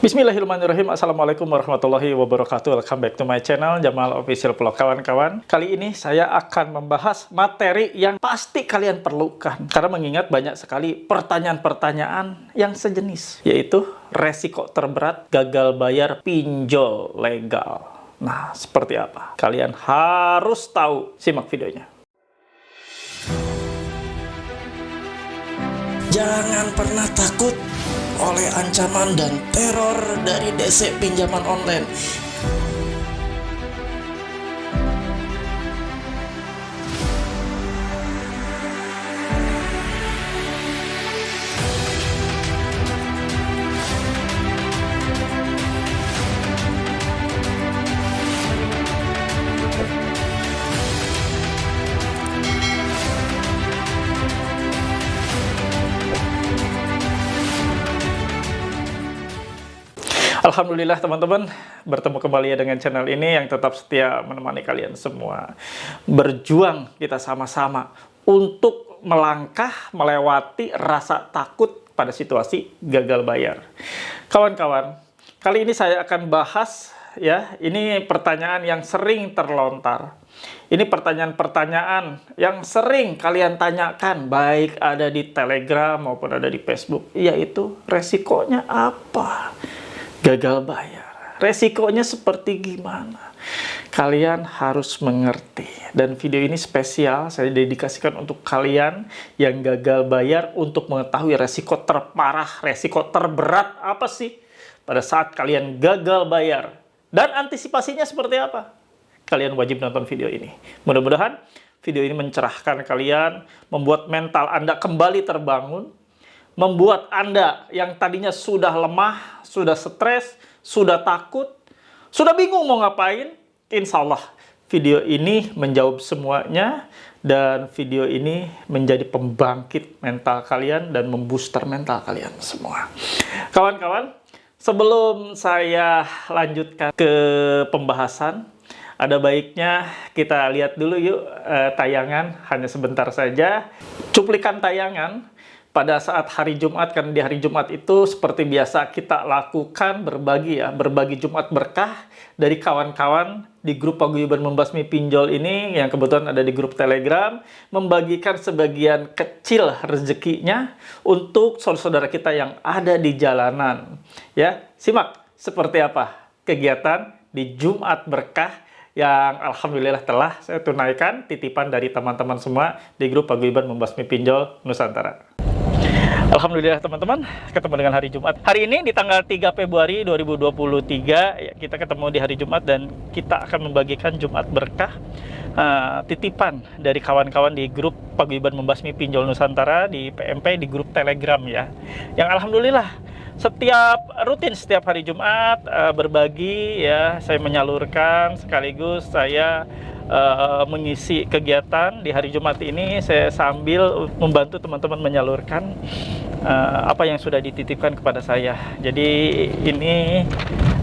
Bismillahirrahmanirrahim. Assalamualaikum warahmatullahi wabarakatuh. Welcome back to my channel Jamal Official Vlog, kawan-kawan. Kali ini saya akan membahas materi yang pasti kalian perlukan, karena mengingat banyak sekali pertanyaan-pertanyaan yang sejenis, yaitu resiko terberat gagal bayar pinjol legal. Nah, seperti apa? Kalian harus tahu. Simak videonya. Jangan pernah takut oleh ancaman dan teror dari DC pinjaman online. Alhamdulillah teman-teman, bertemu kembali ya dengan channel ini yang tetap setia menemani kalian semua. Berjuang kita sama-sama untuk melangkah melewati rasa takut pada situasi gagal bayar. Kawan-kawan, kali ini saya akan bahas ya, ini pertanyaan yang sering terlontar. Ini pertanyaan-pertanyaan yang sering kalian tanyakan, baik ada di Telegram maupun ada di Facebook, yaitu resikonya apa? Gagal bayar, resikonya seperti gimana? Kalian harus mengerti. Dan video ini spesial, saya dedikasikan untuk kalian yang gagal bayar, untuk mengetahui resiko terparah, resiko terberat apa sih pada saat kalian gagal bayar, dan antisipasinya seperti apa. Kalian wajib nonton video ini. Mudah-mudahan video ini mencerahkan kalian, membuat mental Anda kembali terbangun, membuat Anda yang tadinya sudah lemah, sudah stres, sudah takut, sudah bingung mau ngapain. Insya Allah video ini menjawab semuanya, dan video ini menjadi pembangkit mental kalian dan membooster mental kalian semua. Kawan-kawan, sebelum saya lanjutkan ke pembahasan, ada baiknya kita lihat dulu yuk tayangan, hanya sebentar saja, cuplikan tayangan pada saat hari Jumat. Kan di hari Jumat itu seperti biasa kita lakukan berbagi Jumat berkah dari kawan-kawan di grup paguyuban membasmi pinjol ini, yang kebetulan ada di grup Telegram, membagikan sebagian kecil rezekinya untuk saudara-saudara kita yang ada di jalanan. Ya, simak seperti apa kegiatan di Jumat berkah yang alhamdulillah telah saya tunaikan, titipan dari teman-teman semua di grup paguyuban membasmi pinjol Nusantara. Alhamdulillah teman-teman, ketemu dengan hari Jumat. Hari ini di tanggal 3 Februari 2023, ya, kita ketemu di hari Jumat dan kita akan membagikan Jumat berkah, titipan dari kawan-kawan di grup paguyuban membasmi pinjol Nusantara di PMP, di grup Telegram ya. Yang alhamdulillah setiap hari Jumat berbagi ya, saya menyalurkan sekaligus saya mengisi kegiatan di hari Jumat ini. Saya sambil membantu teman-teman menyalurkan apa yang sudah dititipkan kepada saya. Jadi ini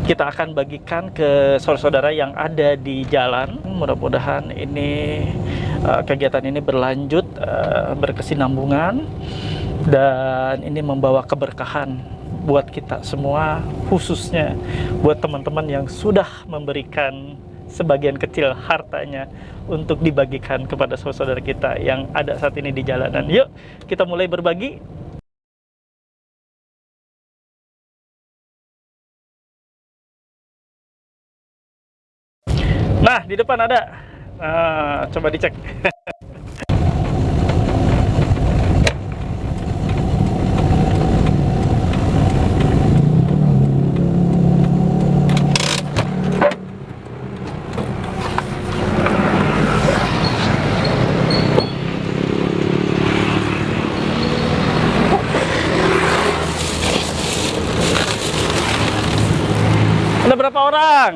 kita akan bagikan ke saudara-saudara yang ada di jalan. Mudah-mudahan ini kegiatan ini berlanjut, berkesinambungan, dan ini membawa keberkahan buat kita semua, khususnya buat teman-teman yang sudah memberikan sebagian kecil hartanya untuk dibagikan kepada saudara kita yang ada saat ini di jalanan. Yuk, kita mulai berbagi. Nah, di depan ada. Coba dicek. Ada berapa orang?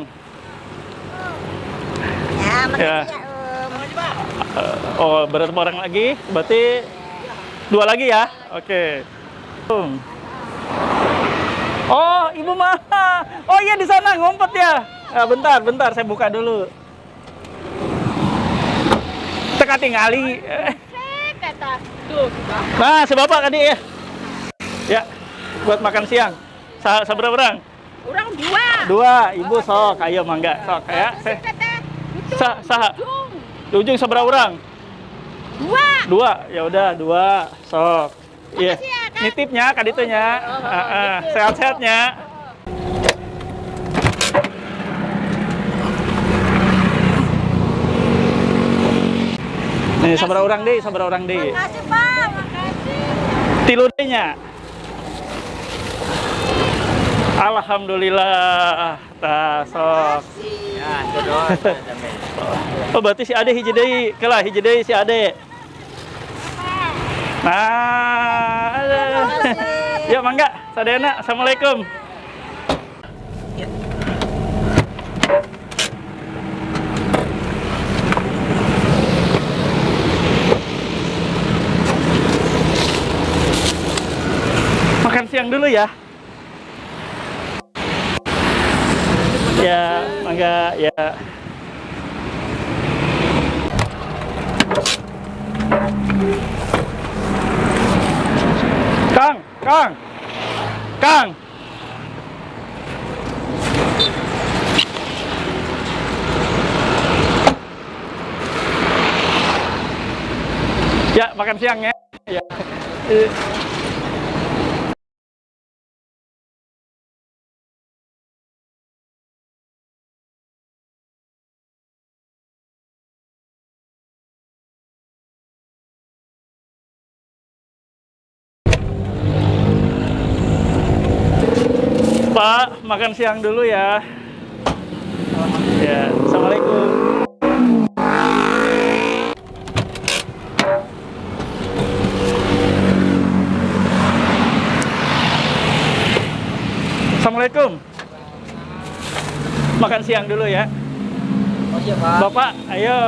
Ya, makasih Ya. ya, Om. Oh, berapa orang lagi? Berarti 2 lagi ya? Oke. Oh, Ibu mah. Oh iya, di sana ngumpet ya. Bentar, saya buka dulu. Teka tingali. Nah, si bapak tadi ya. Ya, buat makan siang. Seberapa orang? Orang dua. Dua, ibu sok, ayo mangga, sok ya. Saha. Di ujung seberapa orang? Dua. Dua, ya udah dua, sok. Iya, Makasih ya, Kak. nitipnya kaditunya, sehat-sehatnya. Nih, seberapa orang deh, seberapa orang deh. Makasih Pak, makasih. Tilu deh nya. Alhamdulillah, tah sok. Ya, jodoh. Oh, berarti si Ade hiji deui, kelah hiji deui si Ade. Nah, aduh. Ya mangga, sadayana. Assalamualaikum. Makan siang dulu ya. Ya, mangga ya. Kang. Ya, makan siang ya. Ya. Pak, makan siang dulu ya. Ya, assalamualaikum. Assalamualaikum. Makan siang dulu ya. Oh iya Pak. Bapak, ayo.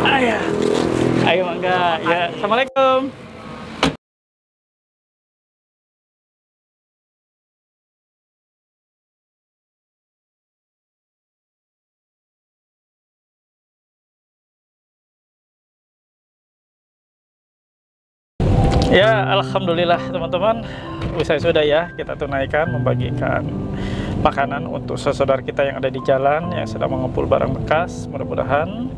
Ayo. Ayo mangga. Ya, assalamualaikum. Ya, alhamdulillah teman-teman, usai sudah ya kita tunaikan membagikan makanan untuk saudara kita yang ada di jalan yang sedang mengumpul barang bekas. Mudah-mudahan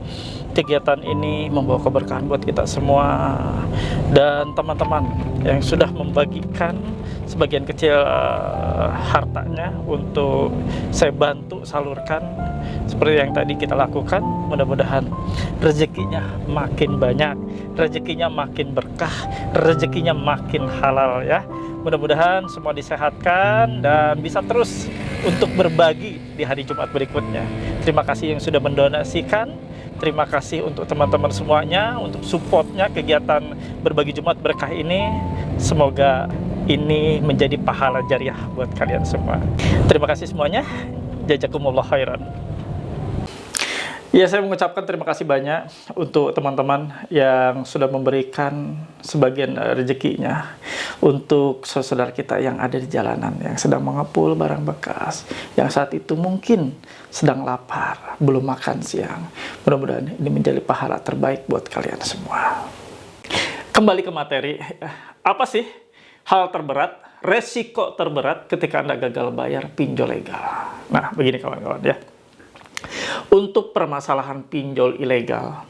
kegiatan ini membawa keberkahan buat kita semua dan teman-teman yang sudah membagikan sebagian kecil hartanya untuk saya bantu salurkan seperti yang tadi kita lakukan. Mudah-mudahan rezekinya makin banyak, rezekinya makin berkah, rezekinya makin halal ya. Mudah-mudahan semua disehatkan dan bisa terus untuk berbagi di hari Jumat berikutnya. Terima kasih yang sudah mendonasikan. Terima kasih untuk teman-teman semuanya untuk supportnya kegiatan berbagi Jumat berkah ini. Semoga ini menjadi pahala jariah buat kalian semua. Terima kasih semuanya. Jazakumullah khairan. Ya, saya mengucapkan terima kasih banyak untuk teman-teman yang sudah memberikan sebagian rezekinya untuk saudara kita yang ada di jalanan, yang sedang mengepul barang bekas, yang saat itu mungkin sedang lapar, belum makan siang. Mudah-mudahan ini menjadi pahala terbaik buat kalian semua. Kembali ke materi, apa sih hal terberat, resiko terberat ketika Anda gagal bayar pinjol legal? Nah, begini kawan-kawan ya. Untuk permasalahan pinjol ilegal,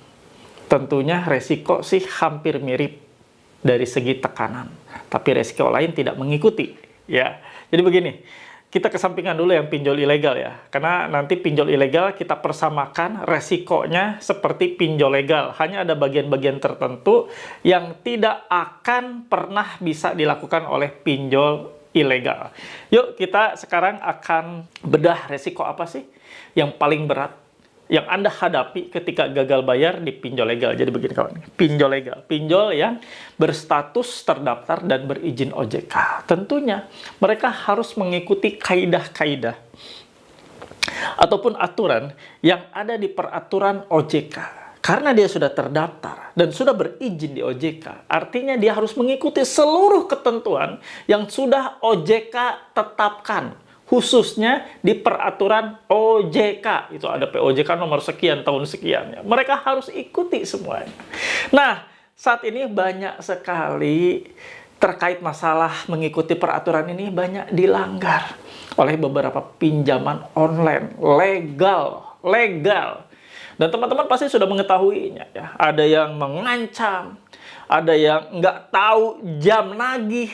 tentunya resiko sih hampir mirip dari segi tekanan, tapi resiko lain tidak mengikuti ya. Jadi begini, kita kesampingkan dulu yang pinjol ilegal ya, karena nanti pinjol ilegal kita persamakan resikonya seperti pinjol legal, hanya ada bagian-bagian tertentu yang tidak akan pernah bisa dilakukan oleh pinjol ilegal. Yuk kita sekarang akan bedah resiko apa sih yang paling berat yang Anda hadapi ketika gagal bayar di pinjol legal. Jadi begini kawan, pinjol legal, pinjol yang berstatus terdaftar dan berizin OJK. Tentunya mereka harus mengikuti kaidah-kaidah ataupun aturan yang ada di peraturan OJK. Karena dia sudah terdaftar dan sudah berizin di OJK, artinya dia harus mengikuti seluruh ketentuan yang sudah OJK tetapkan. Khususnya di peraturan OJK, itu ada POJK nomor sekian tahun sekian ya. Mereka harus ikuti semuanya. Nah, saat ini banyak sekali terkait masalah mengikuti peraturan ini banyak dilanggar oleh beberapa pinjaman online legal. Dan teman-teman pasti sudah mengetahuinya ya. Ada yang mengancam, ada yang nggak tahu jam nagih,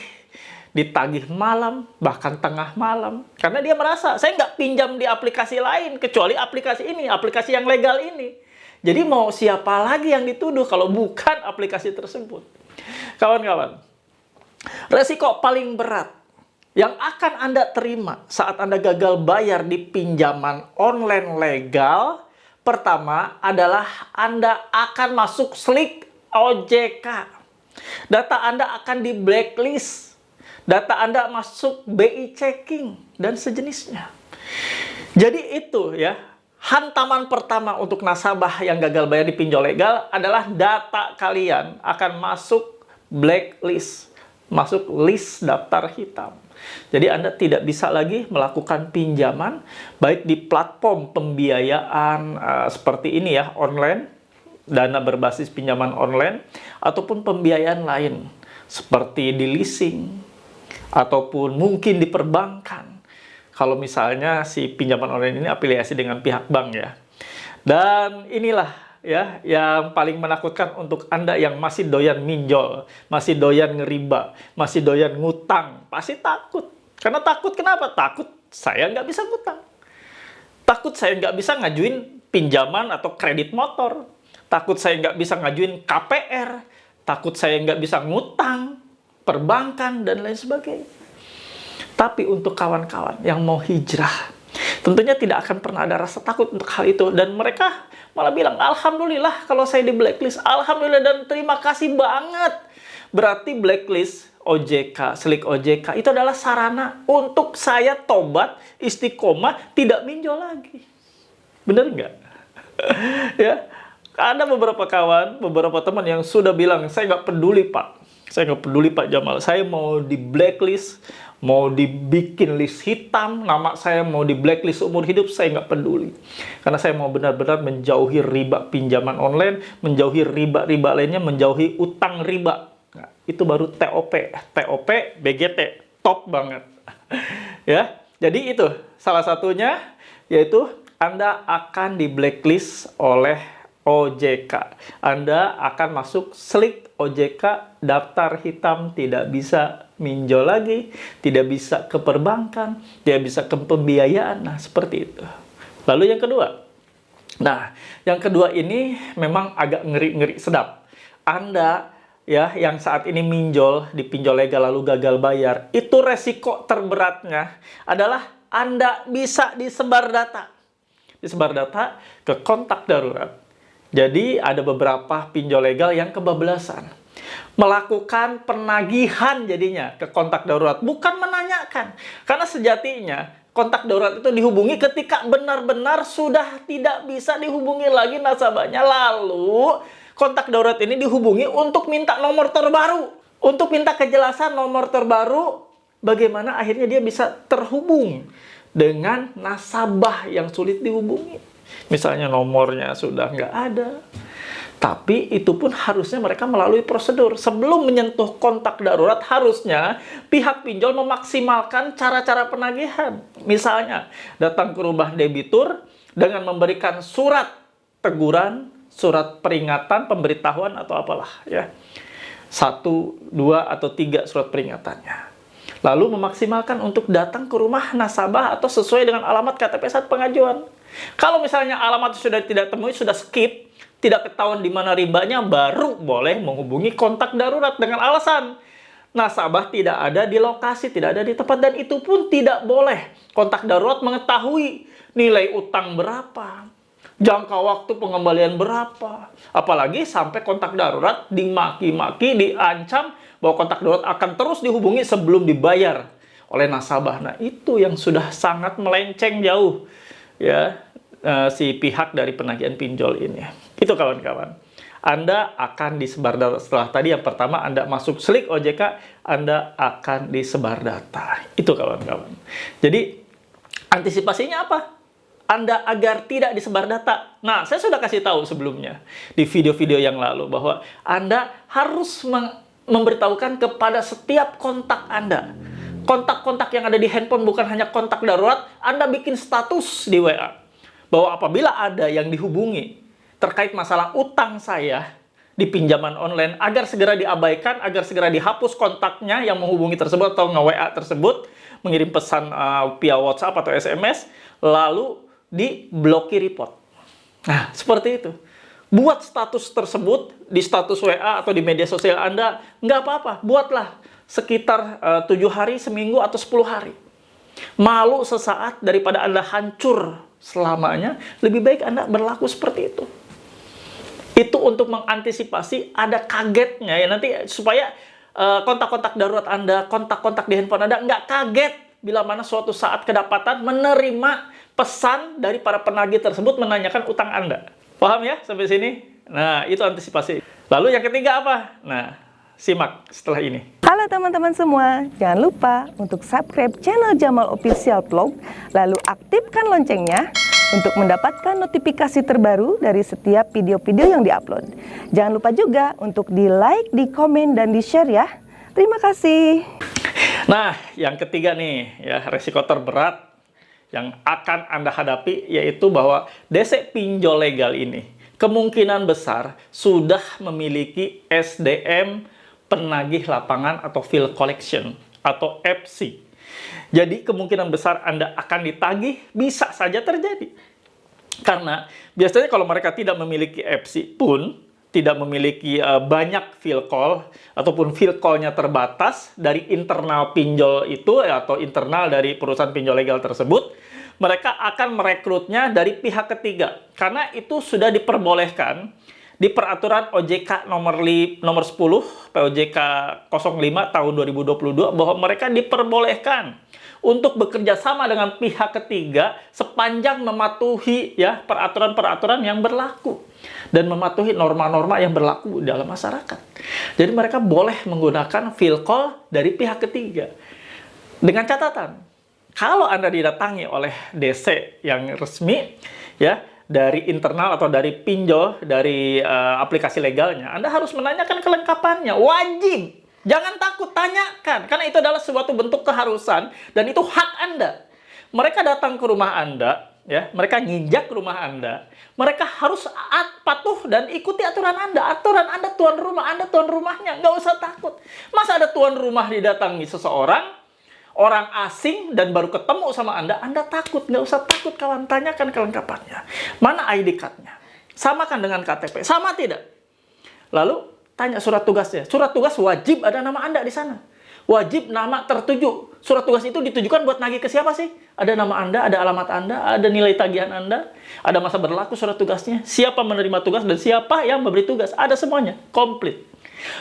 ditagih malam, bahkan tengah malam. Karena dia merasa, saya nggak pinjam di aplikasi lain, kecuali aplikasi ini, aplikasi yang legal ini. Jadi mau siapa lagi yang dituduh kalau bukan aplikasi tersebut? Kawan-kawan, resiko paling berat yang akan Anda terima saat Anda gagal bayar di pinjaman online legal, pertama adalah Anda akan masuk slick OJK. Data Anda akan di blacklist. Data Anda masuk BI checking dan sejenisnya. Jadi itu ya, hantaman pertama untuk nasabah yang gagal bayar di pinjol legal adalah data kalian akan masuk blacklist, masuk list daftar hitam. Jadi Anda tidak bisa lagi melakukan pinjaman baik di platform pembiayaan seperti ini ya, online, dana berbasis pinjaman online, ataupun pembiayaan lain seperti di leasing ataupun mungkin di perbankan. Kalau misalnya si pinjaman online ini afiliasi dengan pihak bank ya. Dan inilah ya yang paling menakutkan untuk Anda yang masih doyan minjol, masih doyan ngeriba, masih doyan ngutang. Pasti takut. Karena takut kenapa? Takut saya nggak bisa ngutang. Takut saya nggak bisa ngajuin pinjaman atau kredit motor. Takut saya nggak bisa ngajuin KPR. Takut saya nggak bisa ngutang, perbankan, dan lain sebagainya. Tapi untuk kawan-kawan yang mau hijrah, tentunya tidak akan pernah ada rasa takut untuk hal itu. Dan mereka malah bilang, alhamdulillah kalau saya di blacklist, alhamdulillah dan terima kasih banget. Berarti blacklist OJK, slick OJK itu adalah sarana untuk saya tobat, istiqomah, tidak minjol lagi. Bener nggak? Ya, ada beberapa kawan, beberapa teman yang sudah bilang, saya nggak peduli Pak. Saya nggak peduli Pak Jamal, saya mau di blacklist, mau dibikin list hitam, nama saya mau di blacklist seumur hidup, saya nggak peduli. Karena saya mau benar-benar menjauhi riba pinjaman online, menjauhi riba-riba lainnya, menjauhi utang riba. Nah, itu baru TOP, BGT, top banget. Ya, jadi itu salah satunya, yaitu Anda akan di blacklist oleh OJK. Anda akan masuk slick OJK, daftar hitam, tidak bisa minjol lagi, tidak bisa ke perbankan, tidak bisa ke pembiayaan. Nah, seperti itu. Lalu yang kedua. Nah, yang kedua ini memang agak ngeri-ngeri sedap. Anda ya yang saat ini minjol di pinjol legal lalu gagal bayar, itu resiko terberatnya adalah Anda bisa disebar data. Disebar data ke kontak darurat. Jadi ada beberapa pinjol legal yang kebablasan. Melakukan penagihan jadinya ke kontak darurat. Bukan menanyakan. Karena sejatinya kontak darurat itu dihubungi ketika benar-benar sudah tidak bisa dihubungi lagi nasabahnya. Lalu kontak darurat ini dihubungi untuk minta nomor terbaru. Untuk minta kejelasan nomor terbaru. Bagaimana akhirnya dia bisa terhubung dengan nasabah yang sulit dihubungi. Misalnya nomornya sudah nggak ada. Tapi itu pun harusnya mereka melalui prosedur. Sebelum menyentuh kontak darurat, harusnya pihak pinjol memaksimalkan cara-cara penagihan. Misalnya, datang ke rumah debitur dengan memberikan surat teguran, surat peringatan, pemberitahuan, atau apalah. Ya. 1, 2, atau 3 surat peringatannya. Lalu memaksimalkan untuk datang ke rumah nasabah atau sesuai dengan alamat KTP saat pengajuan. Kalau misalnya alamat sudah tidak temui, sudah skip, tidak ketahuan di mana ribanya, baru boleh menghubungi kontak darurat dengan alasan nasabah tidak ada di lokasi, tidak ada di tempat, dan itu pun tidak boleh kontak darurat mengetahui nilai utang berapa, jangka waktu pengembalian berapa, apalagi sampai kontak darurat dimaki-maki, diancam bahwa kontak darurat akan terus dihubungi sebelum dibayar oleh nasabah. Nah, itu yang sudah sangat melenceng jauh ya si pihak dari penagihan pinjol ini. Itu kawan-kawan. Anda akan disebar data. Setelah tadi yang pertama Anda masuk slick OJK, Anda akan disebar data. Itu kawan-kawan. Jadi antisipasinya apa? Anda agar tidak disebar data. Nah, saya sudah kasih tahu sebelumnya di video-video yang lalu bahwa Anda harus memberitahukan kepada setiap kontak Anda. Kontak-kontak yang ada di handphone bukan hanya kontak darurat, Anda bikin status di WA. Bahwa apabila ada yang dihubungi terkait masalah utang saya di pinjaman online, agar segera diabaikan, agar segera dihapus kontaknya yang menghubungi tersebut atau nge-WA tersebut, mengirim pesan via WhatsApp atau SMS, lalu diblokir report. Nah, seperti itu. Buat status tersebut di status WA atau di media sosial Anda, nggak apa-apa. Buatlah sekitar 7 hari, seminggu, atau 10 hari. Malu sesaat daripada Anda hancur selamanya, lebih baik Anda berlaku seperti itu. Itu untuk mengantisipasi ada kagetnya ya nanti, supaya kontak-kontak darurat Anda, kontak-kontak di handphone Anda nggak kaget bila mana suatu saat kedapatan menerima pesan dari para penagih tersebut menanyakan utang Anda. Paham ya sampai sini? Nah, itu antisipasi. Lalu yang ketiga apa? Nah, simak setelah ini. Halo teman-teman semua, jangan lupa untuk subscribe channel Jamal Official Vlog, lalu aktifkan loncengnya untuk mendapatkan notifikasi terbaru dari setiap video-video yang diupload. Jangan lupa juga untuk di-like, di-komen, dan di-share ya. Terima kasih. Nah, yang ketiga nih, ya resiko terberat yang akan Anda hadapi, yaitu bahwa DC pinjol legal ini kemungkinan besar sudah memiliki SDM penagih lapangan atau field collection atau FC. Jadi kemungkinan besar Anda akan ditagih bisa saja terjadi. Karena biasanya kalau mereka tidak memiliki FC pun, tidak memiliki banyak field call, ataupun field call-nya terbatas dari internal pinjol itu, atau internal dari perusahaan pinjol legal tersebut, mereka akan merekrutnya dari pihak ketiga. Karena itu sudah diperbolehkan di peraturan OJK nomor 10 POJK 05 tahun 2022 bahwa mereka diperbolehkan untuk bekerja sama dengan pihak ketiga sepanjang mematuhi ya peraturan-peraturan yang berlaku dan mematuhi norma-norma yang berlaku dalam masyarakat. Jadi mereka boleh menggunakan field call dari pihak ketiga. Dengan catatan, kalau Anda didatangi oleh DC yang resmi ya dari internal atau dari pinjol, dari aplikasi legalnya, Anda harus menanyakan kelengkapannya. Wajib. Jangan takut, tanyakan. Karena itu adalah suatu bentuk keharusan dan itu hak Anda. Mereka datang ke rumah Anda, ya, mereka nginjak rumah Anda, mereka harus patuh dan ikuti aturan Anda. Aturan Anda tuan rumah, Anda tuan rumahnya. Nggak usah takut. Masa ada tuan rumah didatangi seseorang, orang asing, dan baru ketemu sama Anda takut. Nggak usah takut, kawan. Tanyakan kelengkapannya. Mana ID card-nya? Samakan dengan KTP. Sama tidak? Lalu, tanya surat tugasnya. Surat tugas wajib ada nama Anda di sana. Wajib nama tertuju. Surat tugas itu ditujukan buat nagih ke siapa sih? Ada nama Anda, ada alamat Anda, ada nilai tagihan Anda, ada masa berlaku surat tugasnya, siapa menerima tugas, dan siapa yang memberi tugas. Ada semuanya. Komplit.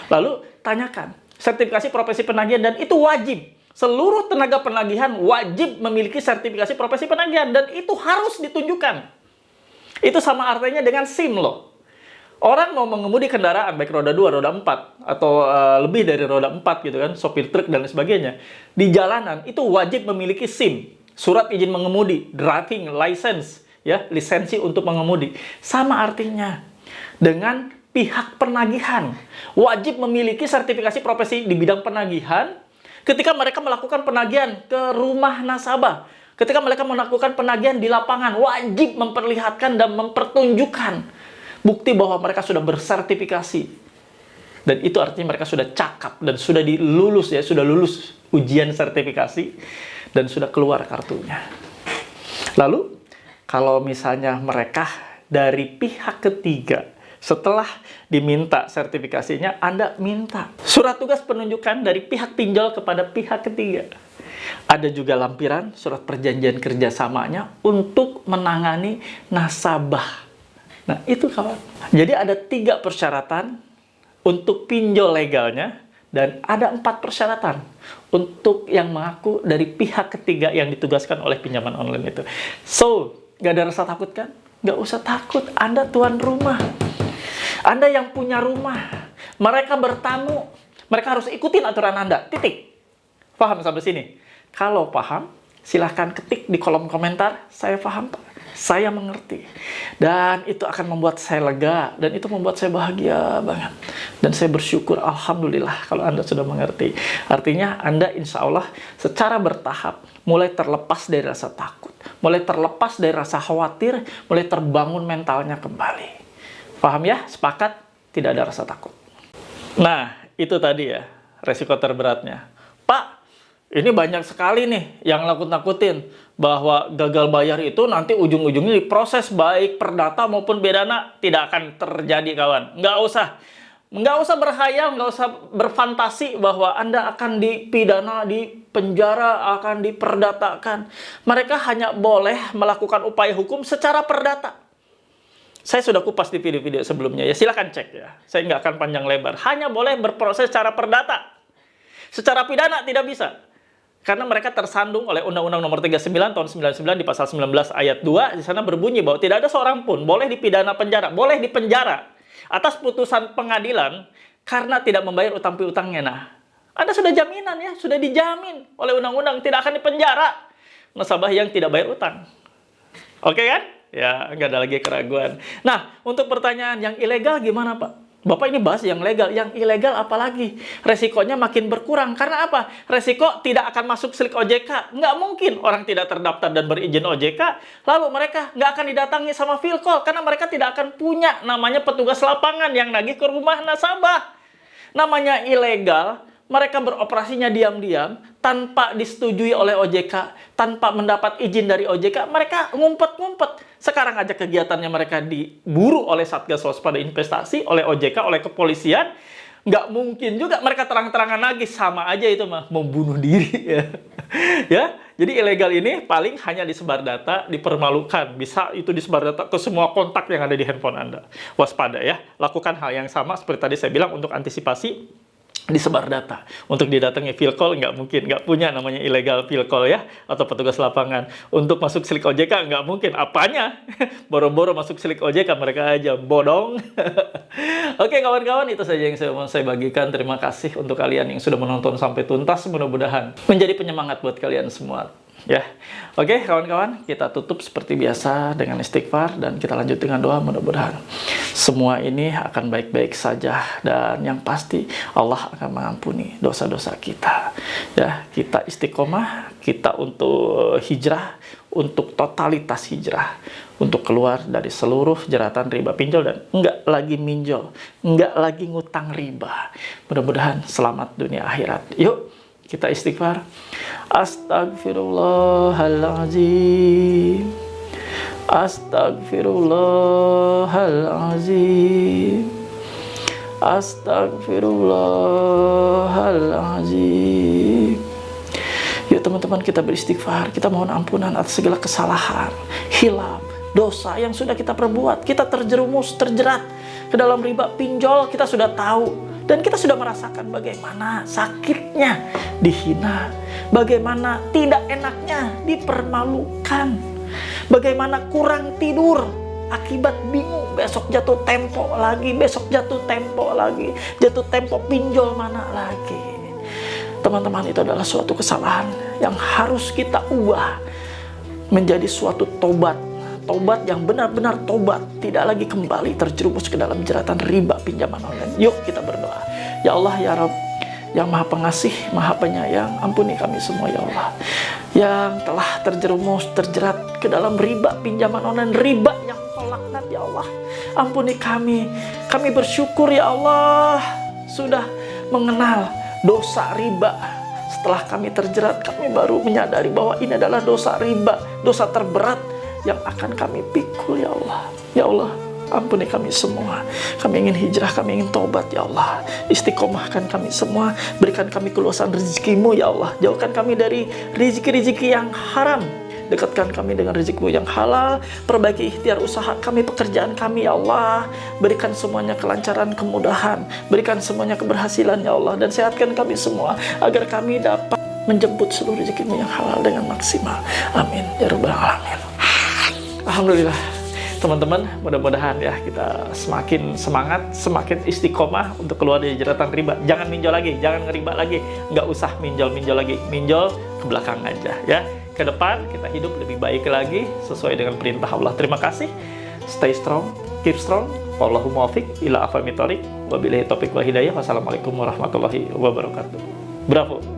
Lalu, tanyakan sertifikasi profesi penagihan, dan itu wajib. Seluruh tenaga penagihan wajib memiliki sertifikasi profesi penagihan, dan itu harus ditunjukkan. Itu sama artinya dengan SIM loh. Orang mau mengemudi kendaraan baik roda 2, roda 4 atau lebih dari roda 4 gitu kan, sopir truk dan sebagainya. Di jalanan itu wajib memiliki SIM, surat izin mengemudi, driving license, ya, lisensi untuk mengemudi. Sama artinya dengan pihak penagihan, wajib memiliki sertifikasi profesi di bidang penagihan ketika mereka melakukan penagihan ke rumah nasabah. Ketika mereka melakukan penagihan di lapangan, wajib memperlihatkan dan mempertunjukkan bukti bahwa mereka sudah bersertifikasi. Dan itu artinya mereka sudah cakap dan sudah dilulus ya, sudah lulus ujian sertifikasi dan sudah keluar kartunya. Lalu, kalau misalnya mereka dari pihak ketiga, setelah diminta sertifikasinya, Anda minta surat tugas penunjukan dari pihak pinjol kepada pihak ketiga. Ada juga lampiran surat perjanjian kerjasamanya untuk menangani nasabah. Nah, itu kawan. Jadi ada 3 persyaratan untuk pinjol legalnya dan ada 4 persyaratan untuk yang mengaku dari pihak ketiga yang ditugaskan oleh pinjaman online itu. So, gak ada rasa takut kan? Gak usah takut, Anda tuan rumah. Anda yang punya rumah. Mereka bertamu. Mereka harus ikutin aturan Anda. Titik. Paham sampai sini? Kalau paham, silahkan ketik di kolom komentar. Saya paham, Pak. Saya mengerti. Dan itu akan membuat saya lega. Dan itu membuat saya bahagia banget. Dan saya bersyukur, alhamdulillah kalau Anda sudah mengerti. Artinya Anda insya Allah secara bertahap mulai terlepas dari rasa takut, mulai terlepas dari rasa khawatir, mulai terbangun mentalnya kembali. Paham ya? Sepakat? Tidak ada rasa takut. Nah, itu tadi ya, resiko terberatnya. Pak, ini banyak sekali nih yang nakut-nakutin bahwa gagal bayar itu nanti ujung-ujungnya diproses baik perdata maupun bedana. Tidak akan terjadi, kawan. Nggak usah berhayal, nggak usah berfantasi bahwa Anda akan dipidana, dipenjara, akan diperdatakan. Mereka hanya boleh melakukan upaya hukum secara perdata. Saya sudah kupas di video-video sebelumnya, ya silakan cek ya. Saya nggak akan panjang lebar. Hanya boleh berproses secara perdata. Secara pidana tidak bisa. Karena mereka tersandung oleh Undang-Undang Nomor 39 Tahun 99 di pasal 19 ayat 2. Di sana berbunyi bahwa tidak ada seorang pun boleh dipidana penjara, boleh dipenjara atas putusan pengadilan karena tidak membayar utang piutangnya. Nah, Anda sudah jaminan ya, sudah dijamin oleh undang-undang tidak akan dipenjara nasabah yang tidak bayar utang. Oke kan? Ya, nggak ada lagi keraguan. Nah, untuk pertanyaan yang ilegal gimana, Pak? Bapak ini bahas yang legal, yang ilegal apalagi? Resikonya makin berkurang. Karena apa? Resiko tidak akan masuk slik OJK. Nggak mungkin orang tidak terdaftar dan berizin OJK, lalu mereka nggak akan didatangi sama Filkol, karena mereka tidak akan punya namanya petugas lapangan yang nagih ke rumah nasabah. Namanya ilegal, mereka beroperasinya diam-diam, tanpa disetujui oleh OJK, tanpa mendapat izin dari OJK, mereka ngumpet-ngumpet. Sekarang aja kegiatannya mereka diburu oleh Satgas Waspada Investasi, oleh OJK, oleh kepolisian. Nggak mungkin juga mereka terang-terangan lagi, sama aja itu mah membunuh diri ya. Ya, jadi ilegal ini paling hanya disebar data, dipermalukan. Bisa itu disebar data ke semua kontak yang ada di handphone Anda. Waspada ya, lakukan hal yang sama seperti tadi saya bilang untuk antisipasi. Disebar data. Untuk didatangi Filkol nggak mungkin, nggak punya namanya ilegal Filkol ya, atau petugas lapangan. Untuk masuk slik OJK nggak mungkin, apanya? Boro-boro masuk slik OJK, mereka aja bodong. Oke kawan-kawan, itu saja yang saya bagikan. Terima kasih untuk kalian yang sudah menonton sampai tuntas, mudah-mudahan menjadi penyemangat buat kalian semua. Ya, oke kawan-kawan, kita tutup seperti biasa dengan istighfar dan kita lanjut dengan doa. Mudah-mudahan semua ini akan baik-baik saja dan yang pasti Allah akan mengampuni dosa-dosa kita. Ya, kita istiqomah, kita untuk hijrah, untuk totalitas hijrah, untuk keluar dari seluruh jeratan riba pinjol dan enggak lagi minjol, enggak lagi ngutang riba. Mudah-mudahan selamat dunia akhirat. Yuk kita istighfar. Astagfirullahaladzim. Astagfirullahaladzim. Astagfirullahaladzim. Yuk teman-teman, kita beristighfar. Kita mohon ampunan atas segala kesalahan, hilaf, dosa yang sudah kita perbuat. Kita terjerumus, terjerat ke dalam riba pinjol. Kita sudah tahu. Dan kita sudah merasakan bagaimana sakitnya dihina, bagaimana tidak enaknya dipermalukan, bagaimana kurang tidur akibat bingung besok jatuh tempo lagi, besok jatuh tempo lagi, jatuh tempo pinjol mana lagi. Teman-teman, itu adalah suatu kesalahan yang harus kita ubah menjadi suatu tobat. Tobat yang benar-benar tobat, tidak lagi kembali terjerumus ke dalam jeratan riba pinjaman online. Yuk kita berdoa. Ya Allah, ya Rabb, yang Maha Pengasih, Maha Penyayang, ampuni kami semua ya Allah, yang telah terjerumus, terjerat ke dalam riba pinjaman online, riba yang Kau laknat ya Allah. Ampuni kami. Kami bersyukur ya Allah sudah mengenal dosa riba. Setelah kami terjerat, kami baru menyadari bahwa ini adalah dosa riba, dosa terberat yang akan kami pikul ya Allah. Ya Allah, ampuni kami semua. Kami ingin hijrah, kami ingin tobat ya Allah. Istiqomahkan kami semua. Berikan kami keluasan rezekimu ya Allah. Jauhkan kami dari rezeki-rezeki yang haram. Dekatkan kami dengan rezekimu yang halal. Perbaiki ikhtiar usaha kami, pekerjaan kami ya Allah. Berikan semuanya kelancaran, kemudahan. Berikan semuanya keberhasilan ya Allah. Dan sehatkan kami semua agar kami dapat menjemput seluruh rezekimu yang halal dengan maksimal. Amin ya rabbal alamin. Alhamdulillah teman-teman, mudah-mudahan ya kita semakin semangat, semakin istiqomah untuk keluar dari jeratan riba. Jangan minjol lagi, jangan ngeriba lagi, nggak usah minjol-minjol lagi, minjol ke belakang aja ya. Ke depan kita hidup lebih baik lagi sesuai dengan perintah Allah. Terima kasih, stay strong, keep strong. Wallahumma muwaffiq ila aqwamit thoriq. Wabillahi taufiq wal hidayah. Wassalamualaikum warahmatullahi wabarakatuh. Bravo.